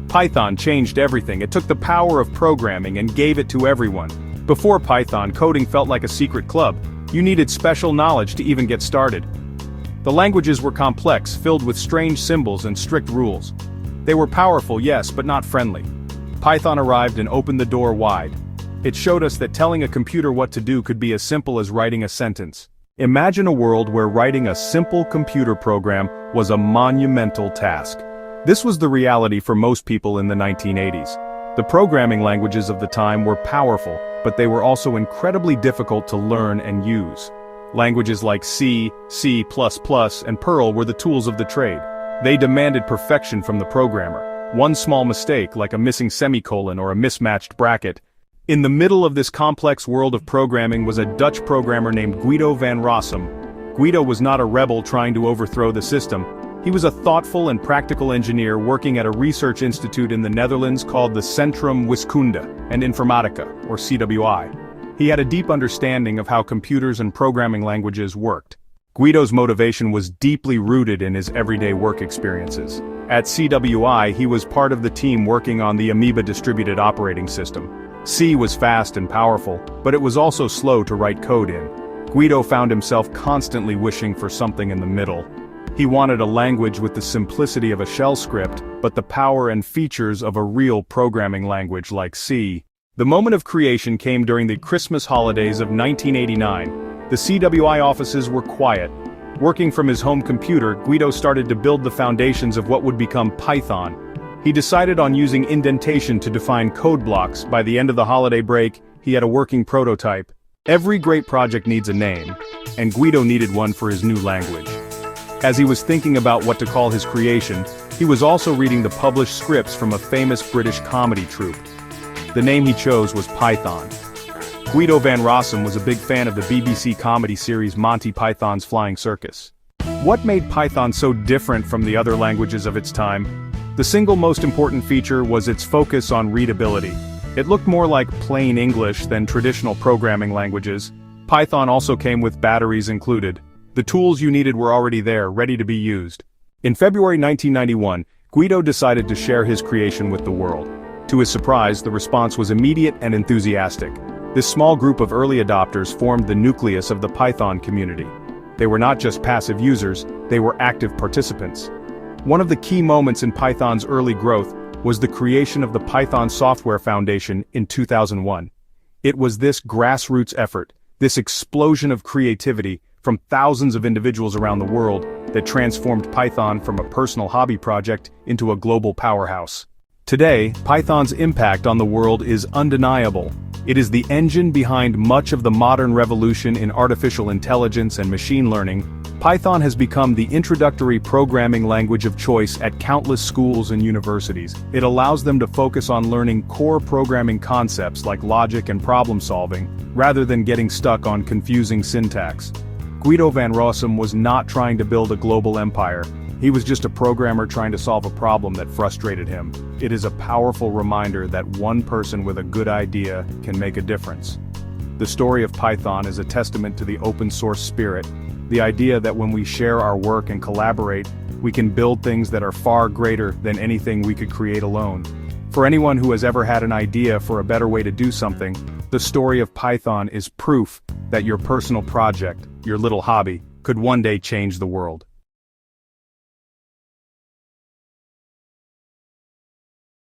Python changed everything. It took the power of programming and gave it to everyone. Before Python, coding felt like a secret club. You needed special knowledge to even get started. The languages were complex, filled with strange symbols and strict rules. They were powerful, yes, but not friendly. Python arrived and opened the door wide. It showed us that telling a computer what to do could be as simple as writing a sentence. Imagine a world where writing a simple computer program was a monumental task. This was the reality for most people in the 1980s. The programming languages of the time were powerful, but they were also incredibly difficult to learn and use. Languages like C, C++, and Perl were the tools of the trade. They demanded perfection from the programmer. One small mistake, like a missing semicolon or a mismatched bracket. In the middle of this complex world of programming was a Dutch programmer named Guido van Rossum. Guido was not a rebel trying to overthrow the system. He was a thoughtful and practical engineer working at a research institute in the Netherlands called the Centrum Wiskunde and Informatica, or CWI. He had a deep understanding of how computers and programming languages worked. Guido's motivation was deeply rooted in his everyday work experiences. At CWI, he was part of the team working on the Amoeba distributed operating system. C was fast and powerful, but it was also slow to write code in. Guido found himself constantly wishing for something in the middle. He wanted a language with the simplicity of a shell script, but the power and features of a real programming language like C. The moment of creation came during the Christmas holidays of 1989. The CWI offices were quiet. Working from his home computer, Guido started to build the foundations of what would become Python. He decided on using indentation to define code blocks. By the end of the holiday break, he had a working prototype. Every great project needs a name, and Guido needed one for his new language. As he was thinking about what to call his creation, he was also reading the published scripts from a famous British comedy troupe. The name he chose was Python. Guido van Rossum was a big fan of the BBC comedy series Monty Python's Flying Circus. What made Python so different from the other languages of its time? The single most important feature was its focus on readability. It looked more like plain English than traditional programming languages. Python also came with batteries included. The tools you needed were already there, ready to be used. In February 1991, Guido decided to share his creation with the world. To his surprise, the response was immediate and enthusiastic. This small group of early adopters formed the nucleus of the Python community. They were not just passive users, they were active participants. One of the key moments in Python's early growth was the creation of the Python Software Foundation in 2001. It was this grassroots effort, this explosion of creativity from thousands of individuals around the world that transformed Python from a personal hobby project into a global powerhouse. Today, Python's impact on the world is undeniable. It is the engine behind much of the modern revolution in artificial intelligence and machine learning. Python has become the introductory programming language of choice at countless schools and universities. It allows them to focus on learning core programming concepts like logic and problem solving, rather than getting stuck on confusing syntax. Guido van Rossum was not trying to build a global empire. He was just a programmer trying to solve a problem that frustrated him. It is a powerful reminder that one person with a good idea can make a difference. The story of Python is a testament to the open source spirit, the idea that when we share our work and collaborate, we can build things that are far greater than anything we could create alone. For anyone who has ever had an idea for a better way to do something, the story of Python is proof that your personal project, your little hobby, could one day change the world.